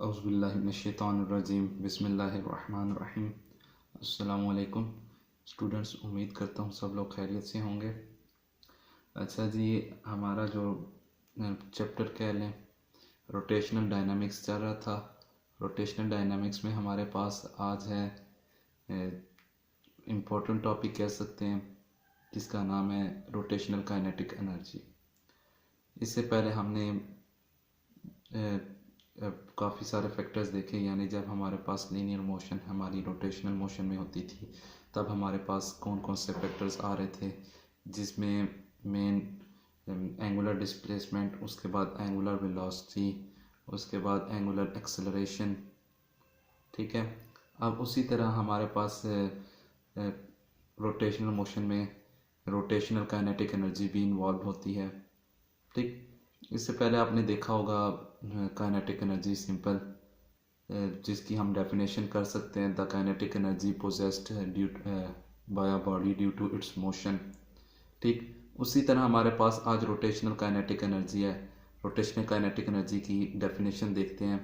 औज़ुबिल्लाहिमिनश्शैतानिर्रजीम बिस्मिल्लाहिर्रहमानिर्रहीम। अस्सलामु अलैकुम स्टूडेंट्स, उम्मीद करता हूँ सब लोग खैरियत से होंगे। अच्छा जी, हमारा जो चैप्टर कह लें रोटेशनल डायनामिक्स चल रहा था। रोटेशनल डायनामिक्स में हमारे पास आज है इम्पोर्टेंट टॉपिक कह सकते हैं, जिसका नाम है रोटेशनल काइनेटिक एनर्जी। इससे पहले हमने काफ़ी सारे फैक्टर्स देखे, यानी जब हमारे पास लीनियर मोशन हमारी रोटेशनल मोशन में होती थी तब हमारे पास कौन कौन से फैक्टर्स आ रहे थे, जिसमें मेन एंगुलर डिस्प्लेसमेंट, उसके बाद एंगुलर वेलोसिटी, उसके बाद एंगुलर एक्सेलरेशन। ठीक है, अब उसी तरह हमारे पास रोटेशनल मोशन में रोटेशनल काइनेटिक एनर्जी भी इन्वॉल्व होती है। ठीक, इससे पहले आपने देखा होगा काइनेटिक एनर्जी सिंपल, जिसकी हम डेफिनेशन कर सकते हैं the kinetic energy possessed due by a body due to its motion. ठीक, उसी तरह हमारे पास आज रोटेशनल काइनेटिक एनर्जी है। रोटेशनल काइनेटिक एनर्जी की डेफिनेशन देखते हैं।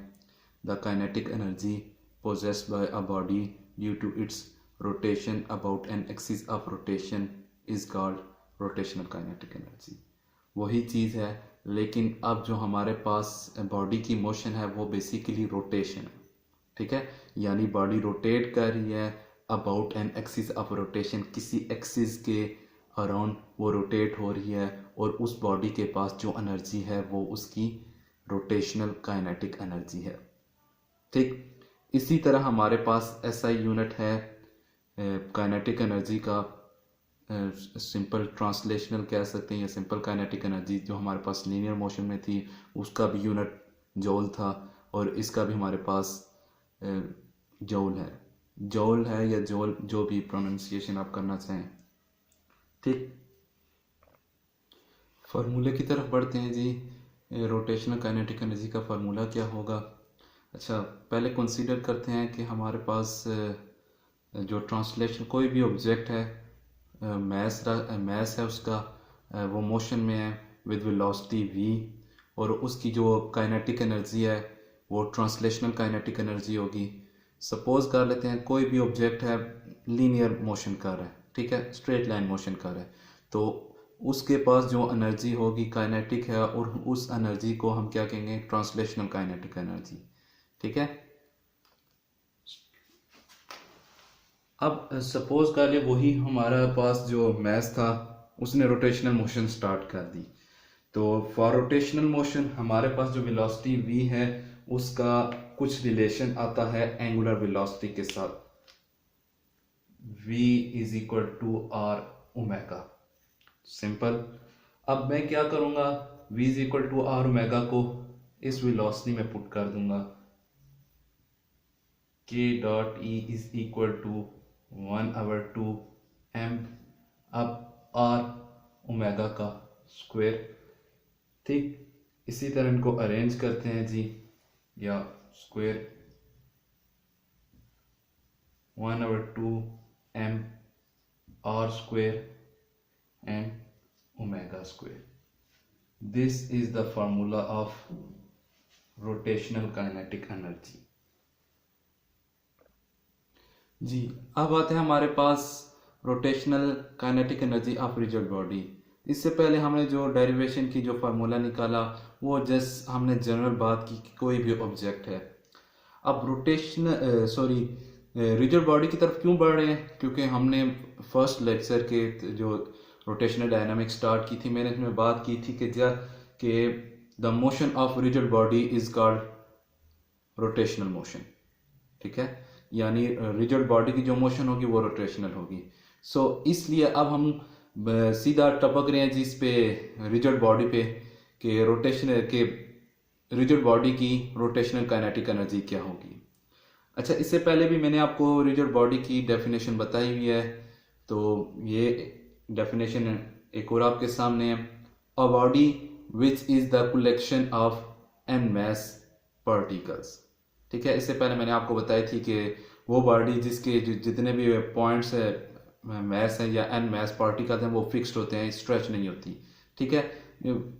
The kinetic energy possessed by a body due to its rotation about an axis of rotation is called rotational kinetic energy. वही चीज़ है, लेकिन अब जो हमारे पास बॉडी की मोशन है वो बेसिकली रोटेशन है। ठीक है, यानी बॉडी रोटेट कर रही है about an axis of rotation, किसी एक्सिस के अराउंड वो रोटेट हो रही है, और उस बॉडी के पास जो एनर्जी है वो उसकी रोटेशनल काइनेटिक एनर्जी है। ठीक, इसी तरह हमारे पास ऐसा यूनिट है काइनेटिक एनर्जी का, सिंपल ट्रांसलेशनल कह सकते हैं, या सिंपल काइनेटिक एनर्जी जो हमारे पास लीनियर मोशन में थी उसका भी यूनिट जौल था, और इसका भी हमारे पास जौल है या जौल, जो भी प्रोनाउंसिएशन आप करना चाहें। ठीक, फार्मूले की तरफ बढ़ते हैं जी। रोटेशनल काइनेटिक एनर्जी का फार्मूला क्या होगा? अच्छा, पहले कंसीडर करते हैं कि हमारे पास जो ट्रांसलेशन, कोई भी ऑब्जेक्ट है, मैस है उसका, वो मोशन में है विद वेलोसिटी v, और उसकी जो काइनेटिक एनर्जी है वो ट्रांसलेशनल काइनेटिक एनर्जी होगी। सपोज कर लेते हैं कोई भी ऑब्जेक्ट है लीनियर मोशन कर रहा है, ठीक है, स्ट्रेट लाइन मोशन कर रहा है, तो उसके पास जो एनर्जी होगी काइनेटिक है, और उस एनर्जी को हम क्या कहेंगे? Translational kinetic energy. ठीक है, अब सपोज कर ले वही हमारा पास जो मैस था उसने रोटेशनल मोशन स्टार्ट कर दी, तो फॉर रोटेशनल मोशन हमारे पास जो वेलोसिटी v है उसका कुछ रिलेशन आता है एंगुलर वेलोसिटी के साथ। v is equal to r omega. Simple, अब मैं क्या करूंगा? v is equal to r omega को इस वेलोसिटी में पुट कर दूंगा, k dot e is equal to 1/2 m, अब r ओमेगा का स्क्वायर। ठीक, इसी तरह इनको अरेंज करते हैं जी, या square 1/2 m r square and omega square. This is the formula of rotational kinetic energy. जी, अब आते हैं हमारे पास rotational kinetic energy of rigid body. इससे पहले हमने जो डेरिवेशन की जो फार्मूला निकाला वो जस्ट हमने जनरल बात की कि कोई भी ऑब्जेक्ट है। अब रिजिड बॉडी की तरफ क्यों बढ़ रहे हैं? क्योंकि हमने फर्स्ट लेक्चर के जो रोटेशनल डायनामिक्स स्टार्ट की थी, मैंने इसमें बात की थी कि the motion of rigid body is called rotational motion. ठीक है, यानी रिजिड बॉडी की जो मोशन होगी वो रोटेशनल होगी। सो इसलिए अब हम सीधा टपक रहे हैं जिस पे रिजिड बॉडी पे, कि रिजिड बॉडी की रोटेशनल काइनेटिक एनर्जी क्या होगी। अच्छा, इससे पहले भी मैंने आपको रिजिड बॉडी की डेफिनेशन बताई हुई है, तो ये डेफिनेशन एक और आपके सामने है। A body which is the collection of n mass particles. ठीक है, इससे पहले मैंने आपको बताई थी कि वो बॉडी जिसके जितने भी पॉइंट्स है मैस है या एन मैस पार्टिकल्स हैं वो फिक्स्ड होते हैं, स्ट्रेच नहीं होती। ठीक है,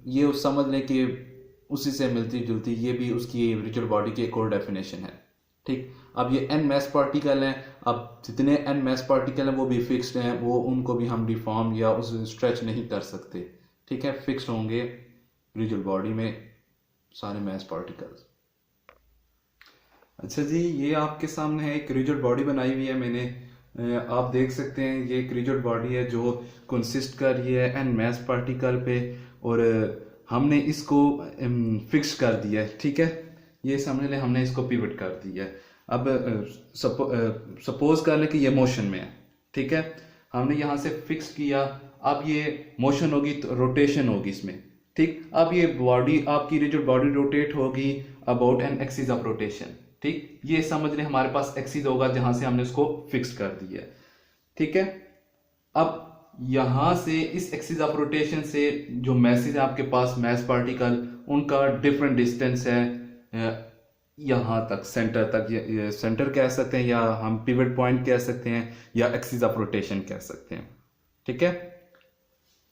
ये समझ लें कि उसी से मिलती जुलती, ये भी उसकी रिजिड बॉडी की एक और डेफिनेशन है। ठीक, अब ये n मैस पार्टिकल हैं, अब जितने n मैस पार्टिकल हैं वो भी फिक्स्ड हैं, वो उनको भी हम डिफॉर्म या उस स्ट्रेच नहीं कर सकते। ठीक है, फिक्स्ड होंगे रिजिड बॉडी में सारे मैस पार्टिकल्स। अच्छा जी, ये आपके सामने है एक रिजिड बॉडी बनाई हुई है मैंने। आप देख सकते हैं ये एक रिजिड बॉडी है जो कंसिस्ट कर रही है n मैस पार्टिकल पे, और हमने इसको फिक्स कर दिया है। ठीक है, ये समझ लें हमने इसको पिवट कर दिया है। अब सपोज कर लें कि ये मोशन में है। ठीक है, हमने यहाँ से फिक्स किया, अब ये मोशन होगी तो रोटेशन होगी इसमें। ठीक, अब ये बॉडी आपकी रिजिड बॉडी रोटेट होगी about an axis of rotation. ठीक, ये समझ लें हमारे पास एक्सिस होगा जहां से हमने उसको फिक्स कर दिया है। ठीक है, अब यहां से इस एक्सिस ऑफ रोटेशन से जो मैसेज है आपके पास मैस पार्टिकल, उनका डिफरेंट डिस्टेंस है यहां तक, सेंटर तक। सेंटर कह सकते हैं, या हम पिवट पॉइंट कह सकते हैं, या एक्सिस ऑफ रोटेशन कह सकते हैं। ठीक है,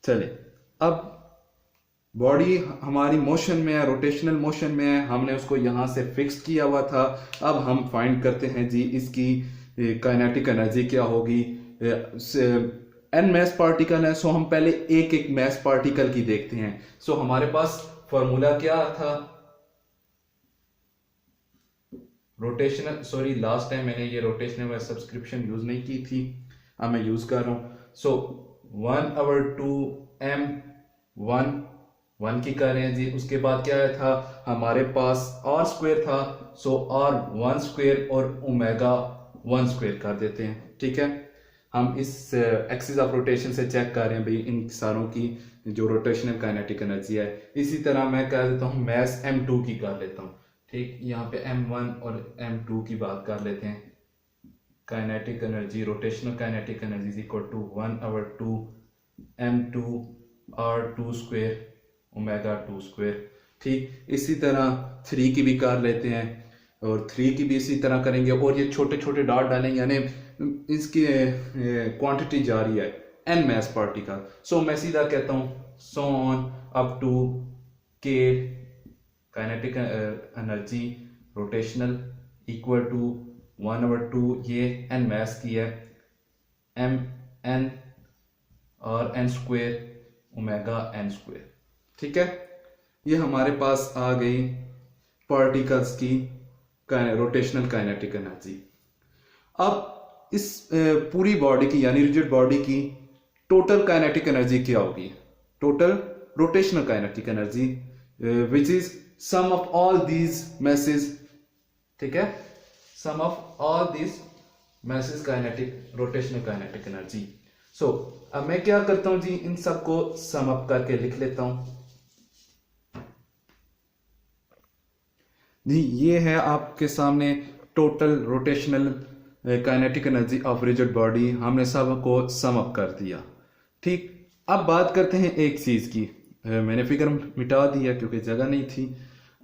चलिए, अब बॉडी हमारी मोशन में है, रोटेशनल मोशन में है, हमने उसको यहां से फिक्स किया हुआ था। अब हम फाइंड करते हैं जी इसकी काइनेटिक एनर्जी क्या होगी। एन मैस पार्टिकल है, सो हम पहले एक एक मैस पार्टिकल की देखते हैं। सो हमारे पास फॉर्मूला क्या था, रोटेशनल, सॉरी लास्ट टाइम मैंने ये रोटेशनल सब्सक्रिप्शन यूज नहीं की थी, अब मैं यूज कर रहा हूं। सो 1/2m1 की कर रहे हैं जी। उसके बाद क्या था हमारे पास आर स्क्वेयर था, सो r1² और ω1² कर देते हैं। ठीक है, हम इस एक्सिस ऑफ रोटेशन से चेक कर रहे हैं भाई इन सारों की जो रोटेशनल काइनेटिक एनर्जी है। इसी तरह मैं कर देता हूँ मैस m2 की कर लेता हूँ। ठीक, यहाँ पे m1 और m2 की बात कर लेते हैं। Kinetic energy, rotational kinetic energy is equal to 1/2m2 r2² ω2²। ठीक, इसी तरह 3 की भी कर लेते हैं, और 3 की भी इसी तरह करेंगे, और ये छोटे छोटे डॉट डालेंगे, यानी इसकी क्वांटिटी जा रही है n मैस पार्टिकल। सो मैं सीधा कहता हूँ so on up to k kinetic energy rotational equal to 1/2, ये n मैस की है, mn और n² ω(n²). ठीक है, ये हमारे पास आ गई पार्टिकल्स की रोटेशनल काइनेटिक एनर्जी। अब इस पूरी बॉडी की यानी रिजिड बॉडी की टोटल काइनेटिक एनर्जी क्या होगी, total rotational kinetic energy which is sum of all these masses. ठीक है, sum of all these masses kinetic rotational kinetic energy. So अब मैं क्या करता हूं जी, इन सबको सम अप करके लिख लेता हूं जी। ये है आपके सामने total rotational kinetic energy of rigid body, हमने सबको सम अप कर दिया। ठीक, अब बात करते हैं एक चीज की। मैंने फिगर मिटा दिया क्योंकि जगह नहीं थी।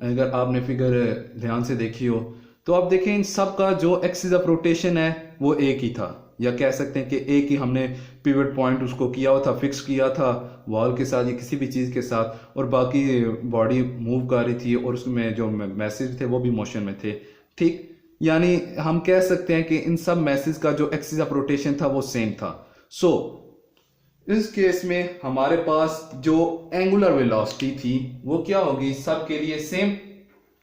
अगर आपने फिगर ध्यान से देखी हो तो आप देखें इन सब का जो एक्सिस ऑफ रोटेशन है वो एक ही था, या कह सकते हैं कि एक ही हमने पिवट पॉइंट उसको किया हुआ था, फिक्स किया था वॉल के साथ या किसी भी चीज के साथ, और बाकी बॉडी मूव कर रही थी और उसमें जो मैसेज थे वो भी मोशन में थे। ठीक, यानी हम कह सकते हैं कि इन सब मैसेज का जो एक्सिस ऑफ रोटेशन था वो सेम था। सो इस केस में हमारे पास जो एंगुलर वेलोसिटी थी वो क्या होगी, सबके लिए सेम।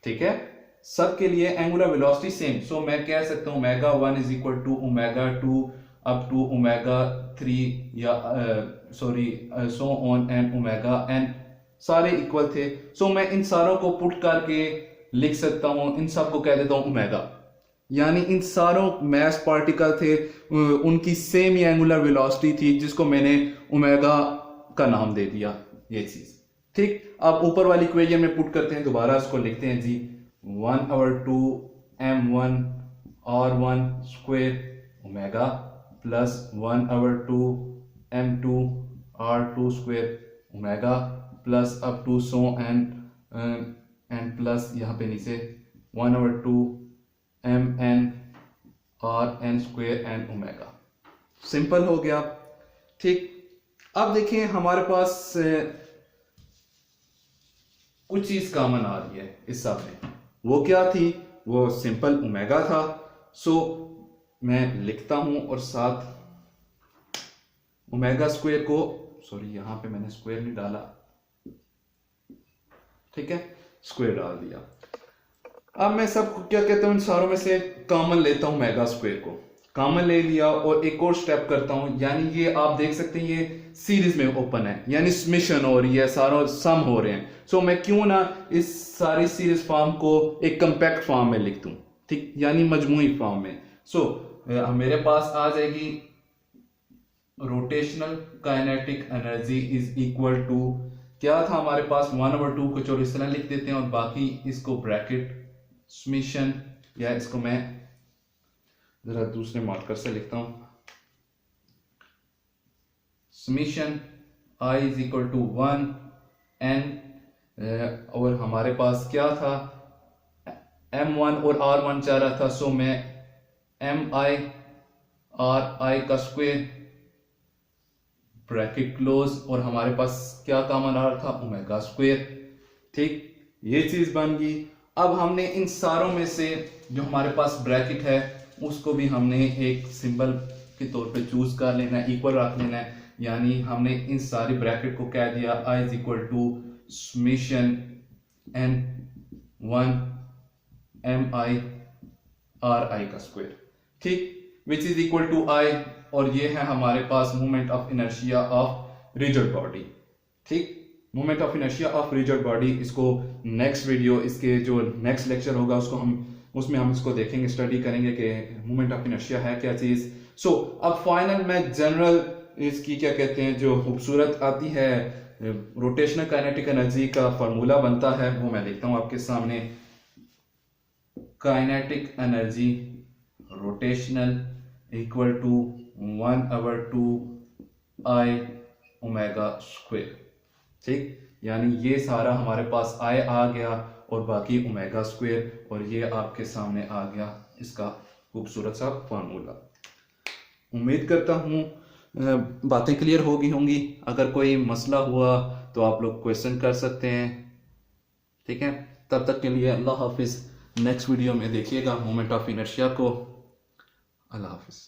ठीक है, सबके लिए एंगुलर वेलोसिटी सेम। सो मैं कह सकता हूं ω1 is equal to ω2 up to ω3, या sorry so on and ω(n) सारे इक्वल थे। सो मैं इन सारों को पुट करके लिख सकता हूं, इन सब को कह देता हूं ω, यानी इन सारों मैस पार्टिकल थे उनकी सेम ही एंगुलर वेलोसिटी थी, जिसको मैंने ओमेगा का नाम दे दिया ये चीज। ठीक, अब ऊपर वाली इक्वेशन में पुट करते हैं, दोबारा इसको लिखते हैं जी 1/2m1 r1² omega plus 1/2m2 r2² omega plus up to so and plus यहाँ पे नीचे 1/2mn r(n²) and omega. Simple हो गया। ठीक, अब देखिए हमारे पास कुछ चीज कॉमन आ रही है इस सब में। वो क्या थी? वो सिंपल ओमेगा था। सो मैं लिखता हूं और साथ ओमेगा स्क्वायर को, सॉरी यहां पे मैंने स्क्वायर नहीं डाला, ठीक है, स्क्वायर डाल दिया। अब मैं सब क्या कहता हूं, इन सारों में से कॉमन लेता हूं ओमेगा स्क्वायर को, कॉमन ले लिया और एक और स्टेप करता हूं, यानी ये आप देख सकते हैं ये सीरीज में ओपन है, यानी समेशन हो रही है, सारों सम हो रहे हैं। सो मैं क्यों ना इस सारी सीरीज फॉर्म को एक कंपैक्ट फॉर्म में लिख दूं, ठीक, यानी मजमूई फॉर्म में। सो मेरे पास आ जाएगी rotational kinetic energy is equal to, क्या था हमारे पास, 1/2 को चलो इस तरह लिख देते हैं और बाकी इसको ब्रैकेट समेशन, या इसको मैं जरा दूसरे मार्कर से लिखता हूं, summation i is equal to 1 n, और हमारे पास क्या था, m1 और r1 चाह रहा था। सो मैं mi ri का स्क्वायर ब्रैकेट क्लोज, और हमारे पास क्या कॉमन आ रहा था, ओमेगा स्क्वायर, ठीक, ये चीज बन गई। अब हमने इन सारों में से जो हमारे पास ब्रैकेट है उसको भी हमने एक सिंबल के तौर पे चूज कर लेना है, इक्वल रख लेना है, यानी हमने इन सारी ब्रैकेट को कह दिया i is equal to summation n1 mi ri का स्क्वायर, ठीक, which is equal to i, और ये है हमारे पास moment of inertia of rigid body, ठीक, moment of inertia of rigid body. इसको नेक्स्ट वीडियो, इसके जो नेक्स्ट लेक्चर होगा उसमें हम इसको देखेंगे, स्टडी करेंगे कि मोमेंट ऑफ इनर्शिया है क्या चीज। सो अब फाइनल में जनरल इसकी क्या कहते हैं जो खूबसूरत आती है रोटेशनल काइनेटिक एनर्जी का फार्मूला बनता है, वो मैं लिखता हूं आपके सामने, kinetic energy rotational equal to 1/2 i omega square, ठीक, यानी ये सारा हमारे पास i आ गया और बाकी ओमेगा स्क्वायर, और ये आपके सामने आ गया इसका खूबसूरत सा फार्मूला। उम्मीद करता हूँ बातें क्लियर हो गई होंगी। अगर कोई मसला हुआ तो आप लोग क्वेश्चन कर सकते हैं, ठीक है। तब तक के लिए अल्लाह हाफिज़। नेक्स्ट वीडियो में देखिएगा मोमेंट ऑफ इनर्शिया को। अल्लाह हाफिज़।